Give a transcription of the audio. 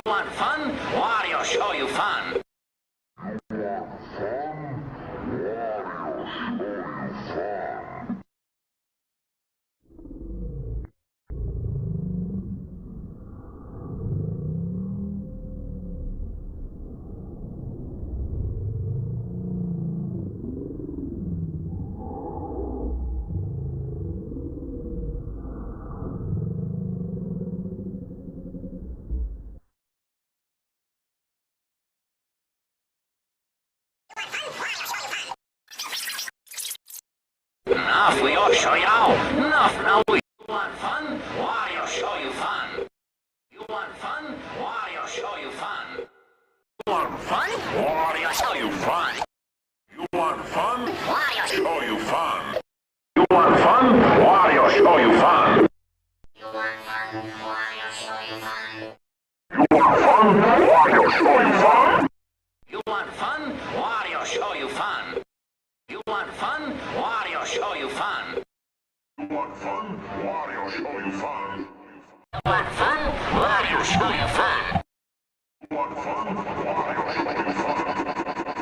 You want fun? Wario show you fun. Enough, we all show you out. Enough, now we... You want fun? Wario show you fun. You want fun? Wario show you fun. You want fun? Wario show you fun. You want fun? Wario show you fun. You want fun? Wario show you fun. You want fun? Wario show you fun. You want fun? Wario show you fun. You want fun? Wario show you fun. You want fun? Wario show you fun. You want fun? Wario show you fun. You want fun? Wario show you fun. You want fun?